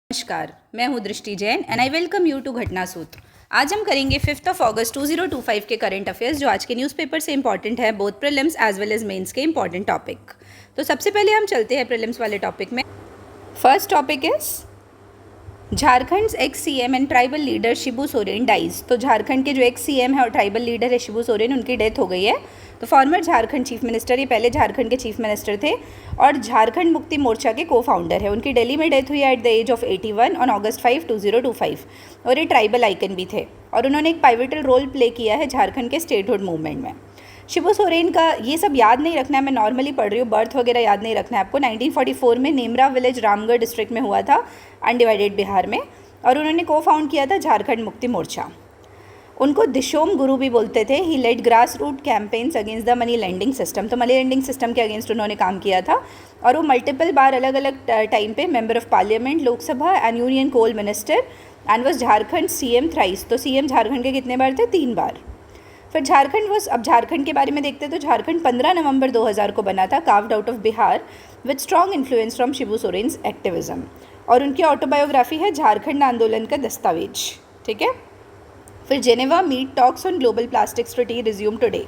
नमस्कार, मैं हूँ Drishti Jain and I welcome you to Ghatna Sutra. आज हम करेंगे 5 अगस्त 2025 के करंट अफेयर्स जो आज के न्यूज़पेपर से इंपॉर्टेंट है, both prelims as well as mains के इंपॉर्टेंट टॉपिक। तो सबसे पहले हम चलते हैं प्रीलिम्स वाले टॉपिक में। First topic is Jharkhand ex CM and tribal leader Shibu Soren dies. तो झारखंड के जो एक्स सीएम है और ट्राइबल लीडर है शिबू सोरेन, उनकी डेथ हो गई है। तो फॉर्मर झारखंड चीफ मिनिस्टर, ये पहले झारखंड के चीफ मिनिस्टर थे और झारखंड मुक्ति मोर्चा के को फाउंडर है। उनकी दिल्ली में डेथ हुई at the age of 81 on August 5, 2025 और ये ट्राइबल आइकन भी थे और उन्होंने एक पाइवटल रोल प्ले किया है झारखंड के स्टेटहुड मूवमेंट में। शिबू सोरेन का ये सब याद नहीं रखना है, मैं नॉर्मली पढ़ रही हूँ, बर्थ वगैरह याद नहीं रखना है आपको। 1944 में नेमरा विलेज रामगढ़ डिस्ट्रिक्ट में हुआ था, अनडिवाइडेड बिहार में, और उन्होंने को फाउंड किया था झारखंड मुक्ति मोर्चा। उनको दिशोम गुरु भी बोलते थे। He led grass root campaigns against the money lending system. तो मनी लेंडिंग सिस्टम के अगेंस्ट उन्होंने काम किया था और वो मल्टीपल बार अलग अलग टाइम पे member of parliament, Lok Sabha and union coal minister and was Jharkhand CM thrice. तो सीएम झारखंड के कितने बार थे? 3 बार। फिर झारखंड वॉज, अब झारखंड के बारे में देखते हैं तो झारखंड 15 नवंबर 2000 को बना था, carved out of Bihar with strong influence from Shibu Soren's activism. और उनकी ऑटोबायोग्राफी है झारखंड आंदोलन का दस्तावेज। ठीक है। फिर Geneva meet talks on global plastics treaty resume today.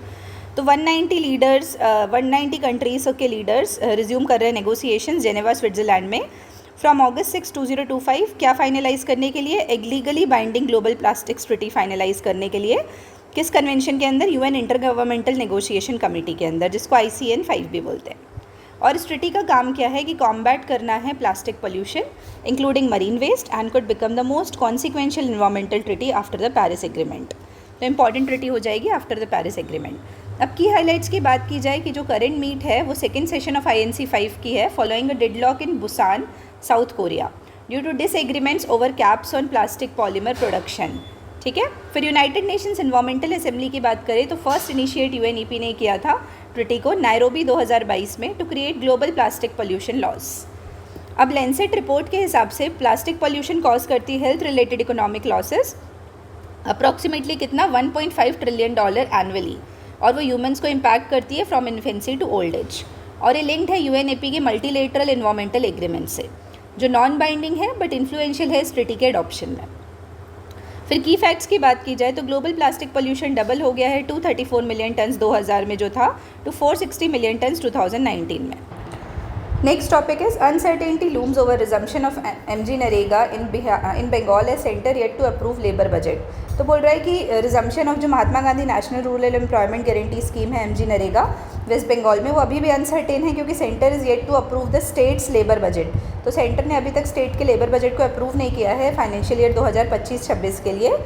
तो 190 कंट्रीज के लीडर्स रिज्यूम कर रहे हैं नेगोशिएशंस जेनेवा स्विट्जरलैंड में फ्रॉम August 6, 2025। क्या फाइनलाइज करने के लिए? एक legally binding global plastics treaty finalise करने के लिए। किस कन्वेंशन के अंदर? UN intergovernmental negotiation committee के अंदर, जिसको ICN 5 भी बोलते हैं। और इस ट्रीटी का काम क्या है कि कॉम्बैट करना है plastic pollution including marine waste and could become the most consequential environmental treaty after the Paris agreement. तो इंपॉर्टेंट ट्रीटी हो जाएगी आफ्टर द पेरिस एग्रीमेंट। अब की हाइलाइट्स की बात की जाए कि जो करंट मीट है वो सेकेंड सेशन ऑफ INC 5 की है following a deadlock in Busan, South Korea, due to disagreements over caps on plastic polymer production. ठीक है। फिर यूनाइटेड नेशंस एनवायरमेंटल असेंबली की बात करें तो फर्स्ट इनिशिएट UNEP ने किया था ट्रीटी को नायरोबी 2022 में to create global plastic pollution laws. अब लैंसेट रिपोर्ट के हिसाब से प्लास्टिक पोल्यूशन कॉज करती है health related economic losses approximately कितना? $1.5 ट्रिलियन एनुअली, और वो ह्यूमंस को इम्पैक्ट करती है from infancy to old age. और ये लिंक्ड है UNEP के मल्टीलेटरल एनवायरमेंटल एग्रीमेंट से, जो नॉन बाइंडिंग है बट इन्फ्लुएंशियल है इस ट्रीटी के एडॉप्शन में। फिर की फैक्ट्स की बात की जाए तो ग्लोबल प्लास्टिक पोल्यूशन डबल हो गया है 234 मिलियन टन्स 2000 में जो था टू 460 मिलियन टन्स 2019 में। Next topic is uncertainty looms over resumption of MG NREGA in Bengal as centre yet to approve labour budget. तो बोल रहा है कि रिजम्पशन ऑफ जो Mahatma Gandhi national rural employment guarantee scheme है MG नरेगा वेस्ट बंगाल में, वो अभी भी अनसर्टेन है क्योंकि centre is yet to approve the state's labour budget. तो सेंटर ने अभी तक स्टेट के लेबर बजट को अप्रूव नहीं किया है फाइनेंशियल ईयर 2025-26 के लिए,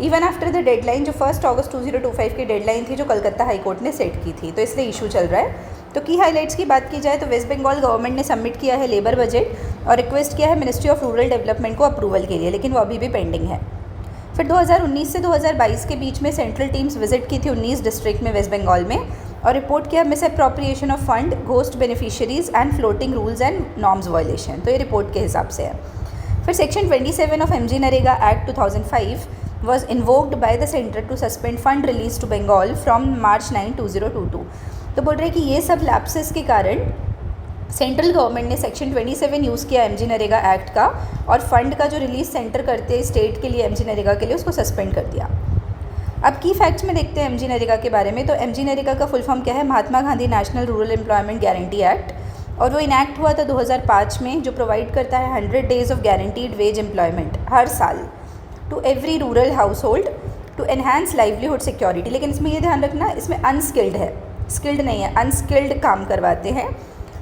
इवन आफ्टर द डेडलाइन जो 1 अगस्त 2025 की डेडलाइन थी जो कलकत्ता हाई कोर्ट ने सेट की थी। तो इसलिए इशू चल रहा है। तो की हाइलाइट्स की बात की जाए तो वेस्ट बंगाल गवर्नमेंट ने सबमिट किया है लेबर बजट और रिक्वेस्ट किया है मिनिस्ट्री ऑफ रूरल डेवलपमेंट को अप्रूवल के लिए, लेकिन वो अभी भी पेंडिंग है। फिर 2019 से 2022 के बीच में सेंट्रल टीम्स विजिट की थी 19 डिस्ट्रिक्ट में वेस्ट बंगाल में और रिपोर्ट किया miss appropriation of fund, ghost beneficiaries and floating rules and norms violation. तो ये रिपोर्ट के हिसाब से है। फिर section 27 of MG NREGA act 2005 was invoked by the center to suspend fund release to Bengal from March 9, 2022। तो बोल रहे हैं कि ये सब लैप्सेस के कारण सेंट्रल गवर्नमेंट ने सेक्शन 27 यूज़ किया MG नरेगा एक्ट का और फंड का जो रिलीज सेंटर करते हैं स्टेट के लिए MG नरेगा के लिए उसको सस्पेंड कर दिया। अब की फैक्ट्स में देखते हैं MG नरेगा के बारे में। तो MG नरेगा का फुल फॉर्म क्या है? Mahatma Gandhi national rural employment guarantee act, और वो इनैक्ट हुआ था 2005 में, जो प्रोवाइड करता है 100 days of guaranteed wage employment हर साल to every rural household to enhance livelihood security. लेकिन इसमें ये ध्यान रखना, इसमें अनस्किल्ड है, स्किल्ड नहीं है, अनस्किल्ड काम करवाते हैं।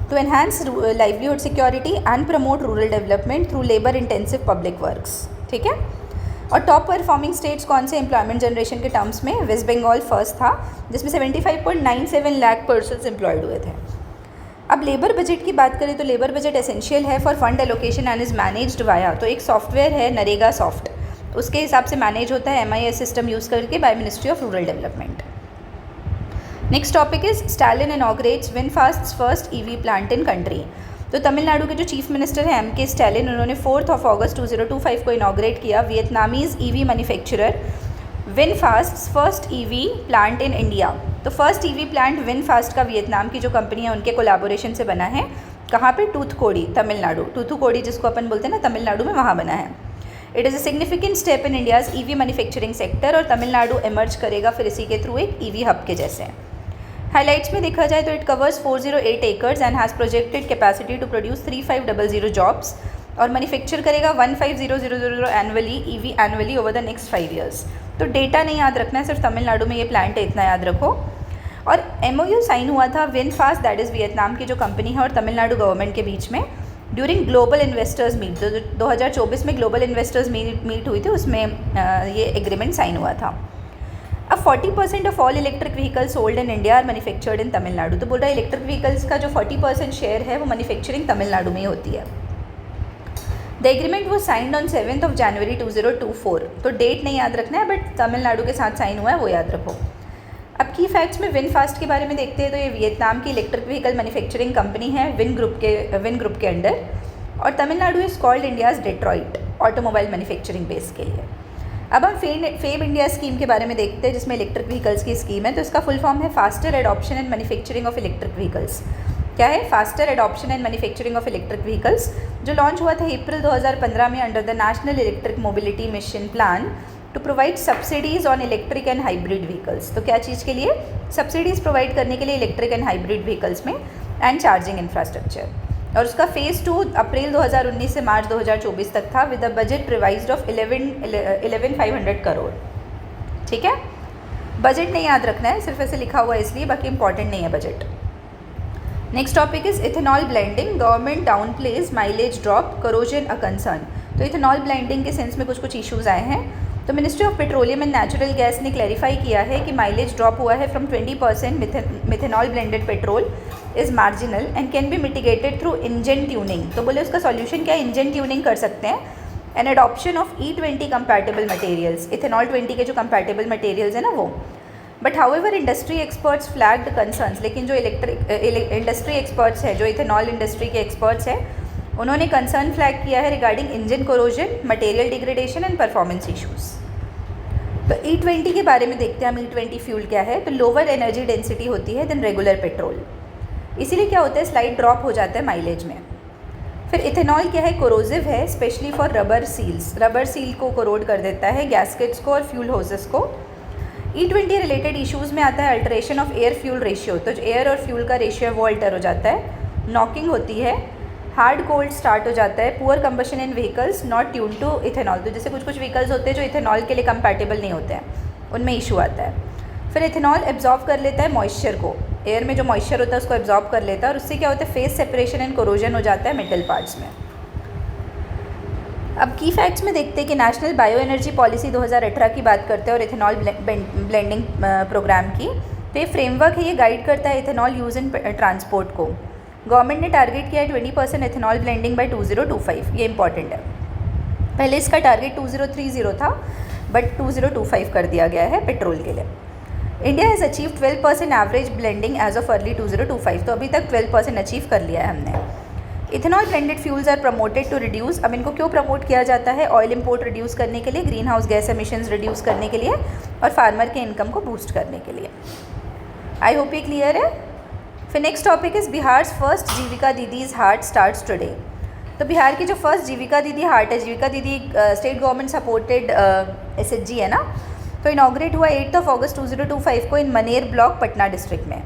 To enhance livelihood security and promote rural development through labour intensive public works. ठीक है। और टॉप परफॉर्मिंग स्टेट्स कौन से एम्प्लॉयमेंट जनरेशन के टर्म्स में? वेस्ट बंगाल फर्स्ट था जिसमें 75.97 लाख पर्सन्स एम्प्लॉयड हुए थे। अब लेबर बजट की बात करें तो लेबर बजट एसेंशियल है for fund allocation and is managed via, तो एक सॉफ्टवेयर है नरेगा सॉफ्ट, उसके हिसाब से मैनेज होता है MIS सिस्टम यूज़ करके by ministry of rural development. Next topic is Stalin inaugurates VinFast's first EV plant in country. तो तमिलनाडु के जो चीफ मिनिस्टर हैं MK स्टालिन, उन्होंने 4 अगस्त 2025 को इनॉग्रेट किया Vietnamese EV manufacturer VinFast's first EV plant in India. तो फर्स्ट EV प्लांट विनफास्ट का वियतनाम की जो कंपनी है उनके कोलैबोरेशन से बना है। कहाँ पे? टूथकोडी, तमिलनाडु। टूथुकोडी जिसको अपन बोलते हैं ना, तमिलनाडु में, वहाँ बना है। It is a significant step in India's EV manufacturing sector, और तमिलनाडु इमर्ज करेगा फिर इसी के थ्रू एक ईवी हब के जैसे। हाइलाइट्स में देखा जाए तो it covers 408 acres and has projected capacity to produce 3500 jobs, और मैन्युफैक्चर करेगा 150,000 annually EV annually over the next 5 years. तो डेटा नहीं याद रखना है, सिर्फ तमिलनाडु में ये प्लांट है, इतना याद रखो। और MOU साइन हुआ था विनफास्ट, दैट इज़ वियतनाम की जो कंपनी है, और तमिलनाडु गवर्नमेंट के बीच में ड्यूरिंग ग्लोबल इन्वेस्टर्स मीट। तो 2024 में ग्लोबल इन्वेस्टर्स मीट हुई थी, उसमें ये एग्रीमेंट साइन हुआ था। अब 40% of all electric vehicles sold in India are manufactured in Tamil Nadu. तो बोल रहा है इलेक्ट्रिक व्हीकल्स का जो 40% शेयर है वो मैन्युफैक्चरिंग तमिलनाडु में ही होती है। द एग्रीमेंट वो साइंड ऑन 7 जनवरी 2024। तो डेट नहीं याद रखना है, बट तमिलनाडु के साथ साइन हुआ है, वो याद रखो। अब की फैक्ट्स में विनफास्ट के बारे में देखते हैं। तो ये वियतनाम की इलेक्ट्रिक व्हीकल मैन्युफैक्चरिंग कंपनी है विन ग्रुप के अंडर, और Tamil Nadu is called India's Detroit automobile manufacturing base के लिए। अब हम फेम इंडिया स्कीम के बारे में देखते हैं, जिसमें इलेक्ट्रिक व्हीकल्स की स्कीम है। तो इसका फुल फॉर्म है faster adoption and manufacturing of electric vehicles. क्या है? Faster adoption and manufacturing of electric vehicles, जो लॉन्च हुआ था अप्रैल 2015 में under the national electric mobility mission plan to provide subsidies on electric and hybrid vehicles. तो क्या चीज़ के लिए? सब्सिडीज़ प्रोवाइड करने के लिए इलेक्ट्रिक एंड हाइब्रिड व्हीकल्स में, एंड चार्जिंग इंफ्रास्ट्रक्चर। और उसका फेज़ 2 अप्रैल 2019 से मार्च 2024 तक था, with a budget revised of 11,500 crore. ठीक है, बजट नहीं याद रखना है, सिर्फ ऐसे लिखा हुआ है इसलिए, बाकी इंपॉर्टेंट नहीं है budget. Next topic is ethanol blending. Government down plays mileage drop, corrosion a concern. तो इथेनॉल ब्लेंडिंग के सेंस में कुछ इशूज़ आए हैं। तो ministry of petroleum and natural gas ने क्लैरिफाई किया है कि माइलेज ड्रॉप हुआ है from 20%। Methanol blended petrol is marginal and can be mitigated through engine tuning. तो बोले उसका सॉल्यूशन क्या है? इंजन ट्यूनिंग कर सकते हैं, and adoption of E20 compatible materials, ethanol 20 के जो कंपैटिबल मटेरियल्स है ना वो। But however industry experts flagged concerns. लेकिन जो इंडस्ट्री एक्सपर्ट्स हैं, जो इथेनॉल इंडस्ट्री के एक्सपर्ट्स हैं, उन्होंने कंसर्न फ्लैग किया है regarding engine corrosion, material degradation and performance issues. तो E20 के बारे में देखते हैं हम। E20 फ्यूल क्या है? तो लोअर एनर्जी डेंसिटी होती है देन रेगुलर पेट्रोल, इसीलिए क्या होता है? स्लाइड ड्रॉप हो जाता है माइलेज में। फिर इथेनॉल क्या है? कोरोजिव है, specially for rubber seals. Rubber seal को कोरोड कर देता है, गैस्केट्स को और फ्यूल होसेस को। E20 रिलेटेड इश्यूज़ में आता है alteration of air fuel ratio. तो जो एयर और फ्यूल का रेशियो है वो अल्टर हो जाता है, नॉकिंग होती है, हार्ड कोल्ड स्टार्ट हो जाता है, poor combustion in vehicles not tune to ethanol. तो जैसे कुछ व्हीकल्स होते हैं जो इथेनॉल के लिए कंपैटिबल नहीं होते हैं, उनमें इशू आता है। फिर इथेनॉल एब्जॉर्ब कर लेता है मॉइस्चर को, एयर में जो मॉइस्चर होता है उसको एब्जॉर्ब कर लेता है, और उससे क्या होता है? फेस सेपरेशन एंड कोरोजन हो जाता है मेटल पार्ट्स में। अब की फैक्ट्स में देखते हैं कि नेशनल बायो एनर्जी पॉलिसी 2018 की बात करते हैं और इथेनॉल ब्लेंडिंग प्रोग्राम की। तो ये फ्रेमवर्क है, ये गाइड करता है इथेनॉल यूज़ इन ट्रांसपोर्ट को। गवर्नमेंट ने टारगेट किया है 20% इथेनॉल ब्लेंडिंग बाय 2025। ये इंपॉर्टेंट है। पहले इसका टारगेट 2030 था, बट 2025 कर दिया गया है पेट्रोल के लिए। India has achieve 12% average blending as of early 2025। तो अभी तक 12% अचीव कर लिया है हमने। Ethanol blended fuels are promoted to reduce. अब इनको क्यों प्रमोट किया जाता है? ऑयल इंपोर्ट रिड्यूस करने के लिए, green house gas emissions reduce करने के लिए, और फार्मर के इनकम को बूस्ट करने के लिए। आई होप ये क्लियर है। फिर next topic is Bihar first Jeevika didis heart starts today. तो बिहार की जो फर्स्ट जीविका दीदी हार्ट है, जीविका दीदी स्टेट गवर्नमेंट सपोर्टेड SHG है ना, तो इनॉग्रेट हुआ 8 अगस्त 2025 को in Maner block, Patna district में।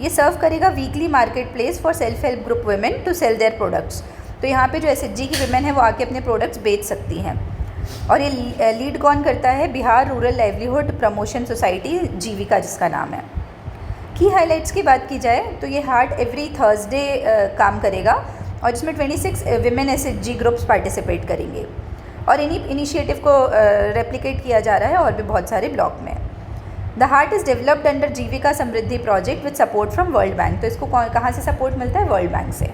ये सर्व करेगा weekly market place for self help group women to sell their products. तो यहाँ पे जो SHG की वुमेन है वो आके अपने प्रोडक्ट्स बेच सकती हैं। और ये लीड कौन करता है? Bihar rural livelihood promotion society, Jeevika जिसका नाम है। की हाइलाइट्स की बात की जाए तो ये हार्ट एवरी थर्सडे काम करेगा, और इसमें 26 विमेन SHG ग्रुप्स पार्टिसिपेट करेंगे, और इन्हीं इनिशिएटिव को रेप्लिकेट किया जा रहा है और भी बहुत सारे ब्लॉक में। The heart is developed under Jeevika Samriddhi project with support from world bank. तो इसको कहाँ से सपोर्ट मिलता है? वर्ल्ड बैंक से।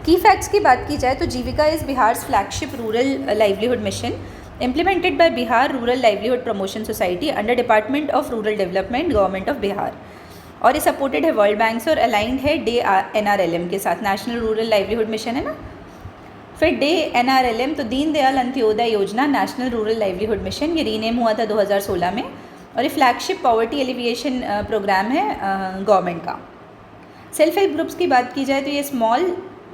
की फैक्ट्स की बात की जाए तो Jeevika is Bihar's flagship rural livelihood mission implemented by Bihar Rural Livelihood Promotion Society under Department of Rural Development, Government of Bihar। और ये सपोर्टेड है वर्ल्ड बैंक से और अलाइंड है डे NRLM के साथ, नेशनल रूरल लाइवलीहुड मिशन है ना। फिर डे NRLM तो दीन दयाल अंत्योदय योजना, नेशनल रूरल लाइवलीहुड मिशन, ये रीनेम हुआ था 2016 में, और ये फ्लैगशिप पॉवर्टी एलिविएशन प्रोग्राम है गवर्नमेंट का। सेल्फ हेल्प ग्रुप्स की बात की जाए तो ये small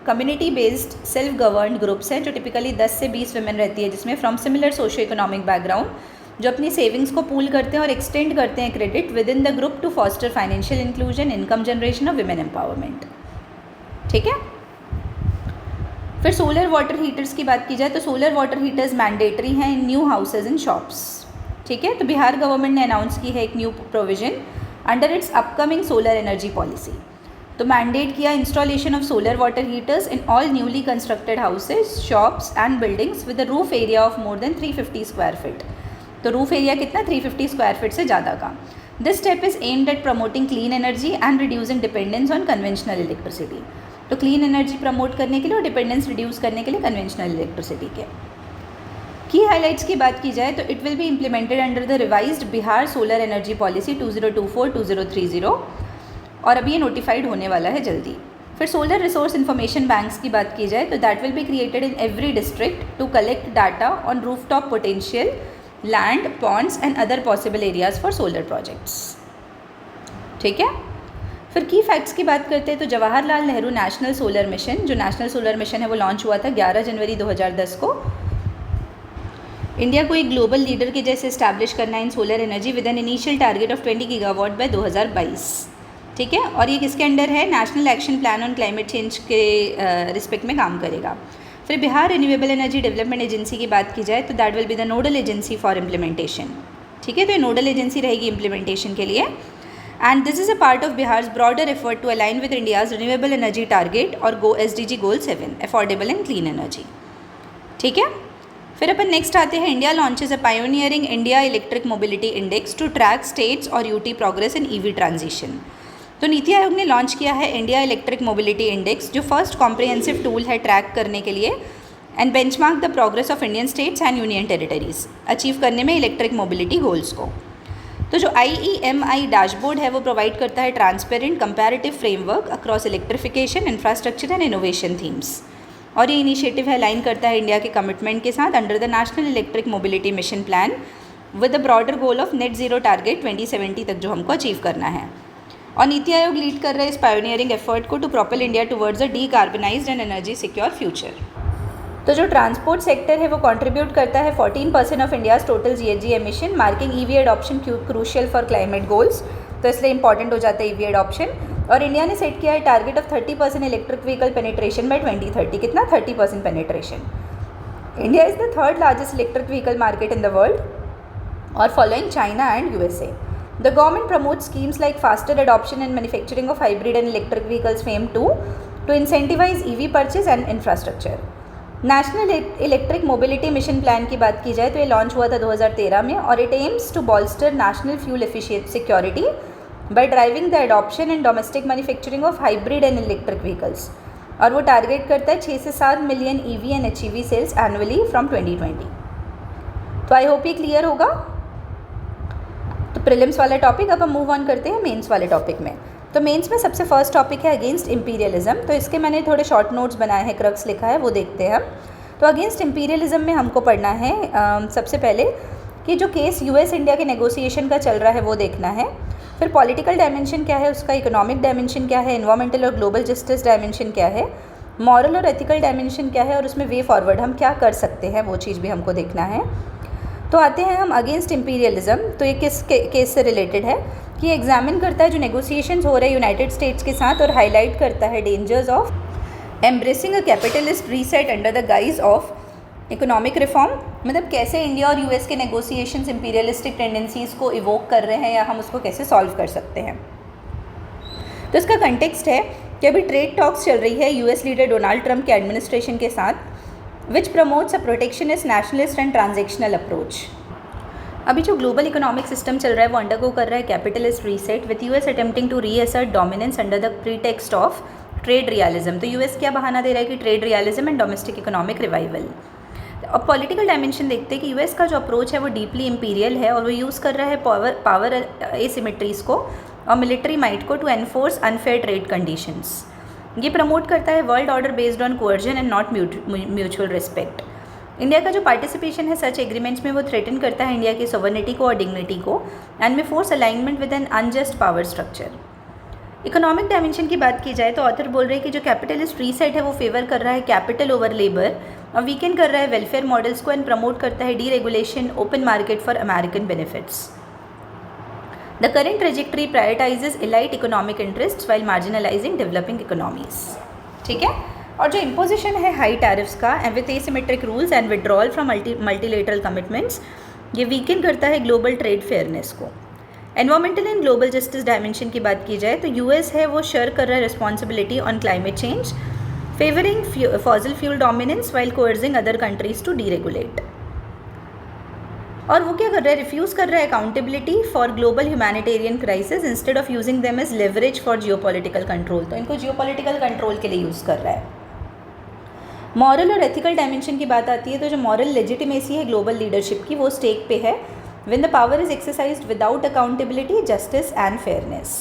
community based self governed groups हैं जो टिपिकली 10 से 20 वुमेन रहती है, जिसमें from similar socio economic background जो अपनी सेविंग्स को पूल करते हैं और एक्सटेंड करते हैं credit within the group to foster financial inclusion, income generation और विमेन एम्पावरमेंट। ठीक है। फिर सोलर वाटर हीटर्स की बात की जाए तो सोलर वाटर हीटर्स मैंडेटरी हैं इन न्यू हाउसेज एंड शॉप्स। ठीक है। तो बिहार गवर्नमेंट ने अनाउंस की है एक new provision under its upcoming solar energy policy. तो मैंडेट किया installation of solar water heaters in all newly constructed houses, shops and buildings with a roof area of more than 350 square feet. तो roof area कितना, 350 square feet से ज़्यादा का। This step is aimed at promoting clean energy and reducing dependence on conventional electricity. तो clean energy promote करने के लिए और डिपेंडेंस रिड्यूस करने के लिए कन्वेंशनल इलेक्ट्रिसिटी के। की हाइलाइट्स की बात की जाए तो it will be implemented under the revised Bihar solar energy policy 2024-2030 और अभी ये नोटिफाइड होने वाला है जल्दी। फिर सोलर रिसोर्स इन्फॉर्मेशन बैंक्स की बात की जाए तो that will be created in every district to collect data on rooftop potential, land, ponds and other possible areas for solar projects. ठीक है। फिर की फैक्ट्स की बात करते हैं तो Jawaharlal Nehru national solar mission, जो नेशनल सोलर मिशन है वो लॉन्च हुआ था 11 जनवरी 2010 को। इंडिया को एक ग्लोबल लीडर के जैसे इस्टेब्लिश करना है in solar energy with an initial target of 20 gigawatt by 2022। ठीक है। और ये किसके अंडर है, national action plan on climate change के रिस्पेक्ट में काम करेगा। फिर Bihar renewable energy development agency की बात की जाए तो that will be the nodal agency for implementation. ठीक है। तो ये नोडल एजेंसी रहेगी इम्प्लीमेंटेशन के लिए। And this is a part of Bihar's broader effort to align with India's renewable energy target और SDG Goal 7, affordable and clean energy। ठीक है। फिर अपन नेक्स्ट आते हैं, India launches a pioneering India electric mobility index to track states और UT progress in EV transition. तो नीति आयोग ने launch किया है इंडिया इलेक्ट्रिक मोबिलिटी इंडेक्स, जो फर्स्ट कॉम्प्रिहेंसिव टूल है ट्रैक करने के लिए and benchmark the progress of Indian states and union territories achieve करने में इलेक्ट्रिक मोबिलिटी गोल्स को। तो जो IEMI डैशबोर्ड है वो प्रोवाइड करता है transparent comparative framework across electrification, infrastructure and innovation themes. और ये इनिशिएटिव है अलाइन करता है इंडिया के कमिटमेंट के साथ under the national electric mobility mission plan with the broader goal of net zero target 2070 तक जो हमको अचीव करना है। और नीति आयोग लीड कर रहा है इस पायोनियरिंग एफर्ट को to propel India towards a decarbonised and energy secure future. तो जो ट्रांसपोर्ट सेक्टर है वो कंट्रीब्यूट करता है 14% of India's total GHG emission, marking EV adoption crucial for climate goals. तो इसलिए इंपॉर्टेंट हो जाता है EV एडॉप्शन। और इंडिया ने सेट किया है target of 30% electric vehicle penetration by 2030। कितना, 30% penetration. India is the third largest electric vehicle market in the world और following China and USA। The government promote schemes like faster adoption and manufacturing of hybrid and electric vehicles FAME to incentivise EV purchase and infrastructure. National electric mobility mission plan की बात की जाए तो ये launch हुआ था 2013 में और it aims to bolster national fuel efficient security by driving the adoption and domestic manufacturing of hybrid and electric vehicles. और वो टारगेट करता है 6 से 7 million EV and HEV sales annually from 2020। तो आई होप ये क्लियर होगा। तो prelims वाला टॉपिक, अब हम मूव ऑन करते हैं मेंस वाले टॉपिक में। तो मेंस में सबसे फर्स्ट टॉपिक है अगेंस्ट इंपीरियलिज्म। तो इसके मैंने थोड़े शॉर्ट नोट्स बनाए हैं, क्रक्स लिखा है वो देखते हैं हम। तो अगेंस्ट इंपीरियलिज्म में हमको पढ़ना है सबसे पहले कि जो केस US इंडिया के नेगोशिएशन का चल रहा है वो देखना है। फिर पॉलिटिकल डायमेंशन क्या है उसका, इकोनॉमिक डायमेंशन क्या है, एनवायरमेंटल और ग्लोबल जस्टिस डायमेंशन क्या है, मॉरल और एथिकल डायमेंशन क्या है और उसमें वे फॉरवर्ड हम क्या कर सकते हैं वो चीज़ भी हमको देखना है। तो आते हैं हम अगेंस्ट इंपीरियलिज्म। तो ये किस केस से रिलेटेड है कि एग्जामिन करता है जो नेगोशिएशंस हो रहे हैं यूनाइटेड स्टेट्स के साथ और हाईलाइट करता है dangers of embracing a capitalist reset under the guise of economic reform. मतलब कैसे इंडिया और US के नेगोशिएशंस इंपीरियलिस्टिक टेंडेंसीज़ को इवोक कर रहे हैं या हम उसको कैसे सॉल्व कर सकते हैं। तो इसका कंटेक्स्ट है कि अभी ट्रेड टॉक्स चल रही है US लीडर डोनाल्ड ट्रंप के एडमिनिस्ट्रेशन के साथ which promotes a protectionist, nationalist and transactional approach. अभी जो ग्लोबल इकोनॉमिक सिस्टम चल रहा है वो अंडरगो कर रहा है capitalist reset with US attempting to reassert dominance under the pretext of trade realism. तो US क्या बहाना दे रहा है कि trade realism and domestic economic revival. अब पॉलिटिकल डायमेंशन देखते हैं कि US का जो अप्रोच है वो डीपली इंपीरियल है और वो यूज़ कर रहा है पावर एसिमेट्रीज़ को और मिलिट्री माइट को to enforce unfair trade conditions. ये प्रमोट करता है world order based on coercion and not mutual respect. India का जो पार्टिसिपेशन है सच एग्रीमेंट्स में वो थ्रेटन करता है इंडिया की सोवर्निटी को और डिग्निटी को एंड में force alignment with N unjust power structure. Economic dimension की बात की जाए तो ऑथर बोल रहे हैं कि जो कैपिटलिस्ट रीसेट है वो फेवर कर रहा है कैपिटल ओवर लेबर और वीकेंड कर रहा है वेलफेयर मॉडल्स को एंड प्रमोट करता है deregulation, open market for American benefits. The current trajectory prioritises elite economic interest while marginalising developing economies. ठीक है, और जो इम्पोजिशन है हाई टैरिफ्स का and with asymmetric rules and withdrawal from multilateral commitments, ये weakened करता है ग्लोबल ट्रेड फेयरनेस को। Environmental and global justice dimension की बात की जाए तो यूएस है वो शेयर कर रहा है responsibility on climate change, favouring fossil fuel dominance while coercing other countries to deregulate. और वो क्या कर रहा है, रिफ्यूज़ कर रहा है accountability for global humanitarian crisis instead of using them as leverage for geopolitical control. तो इनको जियोपॉलिटिकल कंट्रोल के लिए यूज़ कर रहा है। मॉरल और एथिकल डायमेंशन की बात आती है तो जो मॉरल लेजिटिमेसी है ग्लोबल लीडरशिप की वो स्टेक पे है when the power is exercised without accountability, justice and fairness.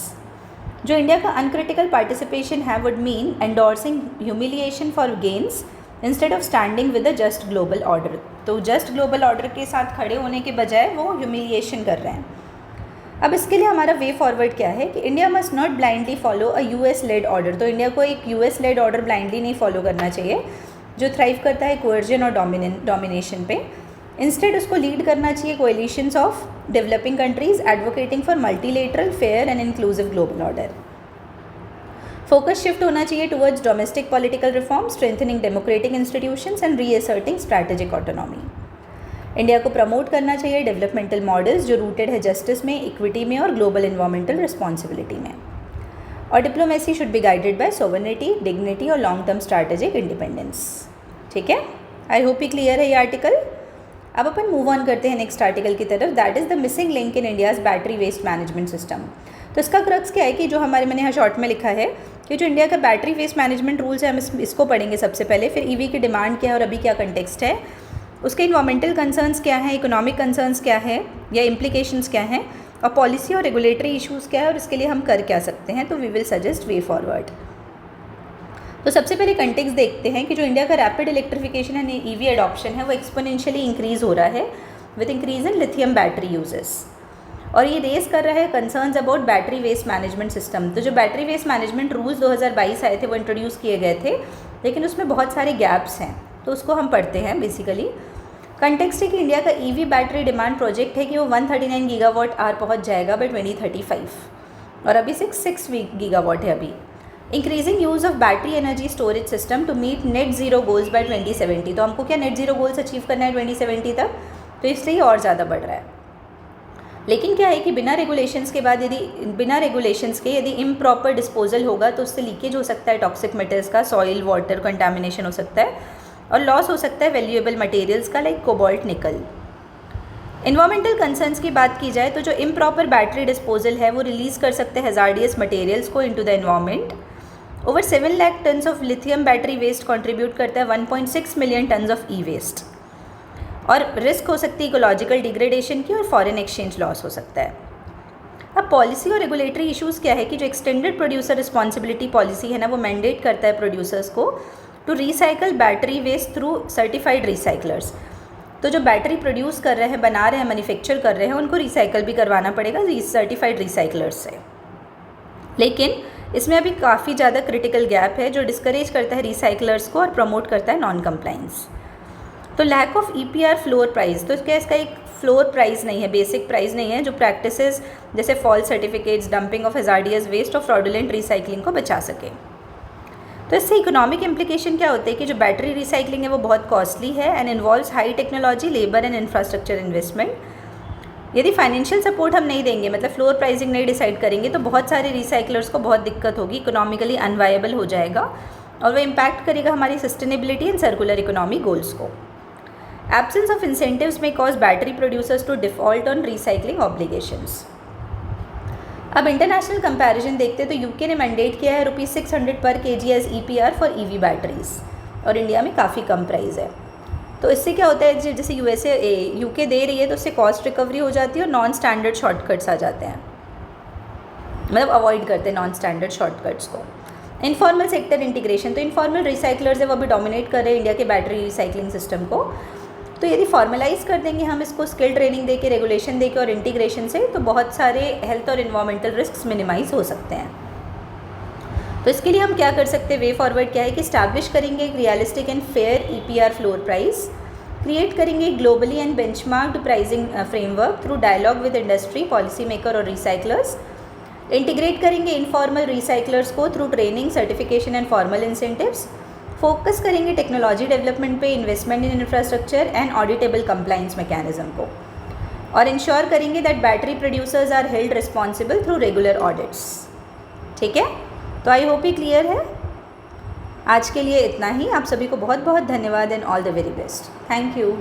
जो इंडिया का अनक्रिटिकल पार्टिसिपेशन है would mean endorsing humiliation for gains instead of standing with a just global order. तो just global order के साथ खड़े होने के बजाय वो ह्यूमिलिएशन कर रहे हैं। अब इसके लिए हमारा वे फॉरवर्ड क्या है कि India must not blindly follow a US led order. तो इंडिया को एक यूएस लेड ऑर्डर ब्लाइंडली नहीं फॉलो करना चाहिए जो थ्राइव करता है कोएर्जन और डोमिनेशन पे। इंस्टेड उसको लीड करना चाहिए coalitions of developing countries advocating for multilateral, fair and inclusive global order. Focus shift होना चाहिए towards domestic political reform, strengthening democratic institutions and reasserting strategic autonomy. India को प्रमोट करना चाहिए डेवलपमेंटल मॉडल्स जो rooted है justice में, equity में और ग्लोबल एनवायरमेंटल रिस्पॉन्सिबिलिटी में। और diplomacy should be guided by sovereignty, dignity और लॉन्ग टर्म स्ट्रैटेजिक इंडिपेंडेंस। ठीक है, आई होप ये क्लियर है ये आर्टिकल। अब अपन मूव ऑन करते हैं नेक्स्ट आर्टिकल की तरफ, that is the missing link in India's battery waste management system. तो इसका क्रक्स क्या है कि जो मैंने यहाँ शॉर्ट में लिखा है कि जो इंडिया का बैटरी वेस्ट मैनेजमेंट रूल्स है हम इसको पढ़ेंगे सबसे पहले, फिर ईवी की डिमांड क्या है और अभी क्या कंटेक्स्ट है, उसके इन्वायरमेंटल कंसर्न्स क्या हैं, इकोनॉमिक कंसर्न्स क्या है या इम्प्लीकेशंस क्या हैं, और पॉलिसी और रेगुलेटरी इश्यूज़ क्या है और इसके लिए हम कर क्या सकते हैं। तो we will suggest way forward. तो सबसे पहले कंटेक्स्ट देखते हैं कि जो इंडिया का rapid electrification and EV adoption है वो एक्सपोनेंशियली इंक्रीज़ हो रहा है with increase in lithium battery uses, और ये रेज कर रहा है concerns about battery waste management system. तो जो बैटरी वेस्ट मैनेजमेंट रूल्स 2022 आए थे वो इंट्रोड्यूस किए गए थे, लेकिन उसमें बहुत सारे गैप्स हैं, तो उसको हम पढ़ते हैं। बेसिकली कंटेक्स्ट है कि इंडिया का ईवी बैटरी डिमांड प्रोजेक्ट है कि वो 139 गीगावाट आवर पहुँच जाएगा बाय 2035, और अभी 6 गीगावाट है अभी। Increasing use of battery energy storage system to meet net zero goals by 2070। तो हमको क्या नेट जीरो गोल्स अचीव करना है 2070 तक, तो इसलिए और ज़्यादा बढ़ रहा है। लेकिन क्या है कि बिना रेगुलेशंस के यदि इम्प्रॉपर डिस्पोजल होगा तो उससे लीकेज हो सकता है टॉक्सिक मेटल्स का, सॉइल वाटर कंटामिनेशन हो सकता है और लॉस हो सकता है वैल्यूएबल मटेरियल्स का लाइक कोबाल्ट, निकल। इन्वायरमेंटल कंसर्न्स की बात की जाए तो जो इम्प्रॉपर बैटरी डिस्पोजल है वो रिलीज़ कर सकते हैं हैजार्डियस मटेरियल्स को into the environment. Over 7 lakh tons of lithium battery waste contribute करता है 1.6 million tons of e waste, और रिस्क हो सकती है इकोलॉजिकल डिग्रेडेशन की और फॉरेन एक्सचेंज लॉस हो सकता है। अब पॉलिसी और रेगुलेटरी इश्यूज़ क्या है कि जो एक्सटेंडेड प्रोड्यूसर रिस्पॉन्सिबिलिटी पॉलिसी है ना वो मैंडेट करता है प्रोड्यूसर्स को to recycle battery waste through certified recyclers. तो जो बैटरी प्रोड्यूस कर रहे हैं, बना रहे हैं, मैन्युफैक्चर कर रहे हैं, उनको रिसाइकल भी करवाना पड़ेगा सर्टिफाइड रिसाइकलर्स से। लेकिन इसमें अभी काफ़ी ज़्यादा क्रिटिकल गैप है जो डिस्करेज करता है रिसाइकलर्स को और प्रमोट करता है नॉन कंप्लाइंस। तो lack of EPR floor price, तो क्या इसका एक फ्लोर प्राइस नहीं है, बेसिक प्राइस नहीं है जो प्रैक्टिसेस जैसे false certificates, dumping of hazardous waste और फ्रॉडुलेंट रिसाइकलिंग को बचा सके। तो इससे इकोनॉमिक इम्प्लीकेशन क्या होते हैं कि जो बैटरी रिसाइकलिंग है वो बहुत कॉस्टली है and involves high technology, labour and infrastructure investment. यदि फाइनेंशियल सपोर्ट हम नहीं देंगे, मतलब फ्लोर प्राइसिंग नहीं डिसाइड करेंगे, तो बहुत सारे रिसाइकलर्स को बहुत दिक्कत होगी, इकोनॉमिकली अनवायबल हो जाएगा और वो इम्पैक्ट करेगा हमारी sustainability and circular economy goals को। Absence of incentives may cause battery producers to default on recycling obligations. अब इंटरनेशनल कंपैरिजन देखते हैं तो यूके ने मैंडेट किया है ₹600 पर kg as EPR for EV batteries, और इंडिया में काफ़ी कम प्राइस है। तो इससे क्या होता है, जैसे यूके दे रही है तो उससे कॉस्ट रिकवरी हो जाती है और नॉन स्टैंडर्ड शॉर्टकट्स आ जाते हैं, मतलब अवॉइड करते हैं नॉन स्टैंडर्ड शॉर्टकट्स को। इनफॉर्मल सेक्टर इंटीग्रेशन, तो इनफॉर्मल रिसाइकलर्स है वो अभी डोमिनेट कर रहे हैं इंडिया के बैटरी रिसाइकलिंग सिस्टम को। तो यदि फॉर्मलाइज कर देंगे हम इसको स्किल ट्रेनिंग देके, रेगुलेशन देके और इंटीग्रेशन से, तो बहुत सारे हेल्थ और इन्वायरमेंटल रिस्क्स मिनिमाइज हो सकते हैं। तो इसके लिए हम क्या कर सकते हैं, वे फॉरवर्ड क्या है कि स्टैब्लिश करेंगे एक realistic and fair EPR floor price, create करेंगे globally and benchmarked pricing framework through dialogue with industry, policy maker और रिसाइकलर्स, इंटीग्रेट करेंगे इनफॉर्मल रिसाइकलर्स को through training, certification and formal incentives, focus करेंगे टेक्नोलॉजी डेवलपमेंट पे, investment in infrastructure and auditable compliance mechanism को, और ensure करेंगे that battery producers are held responsible through regular audits. ठीक है, तो आई होप ये क्लियर है। आज के लिए इतना ही। आप सभी को बहुत बहुत धन्यवाद and all the very best. Thank you.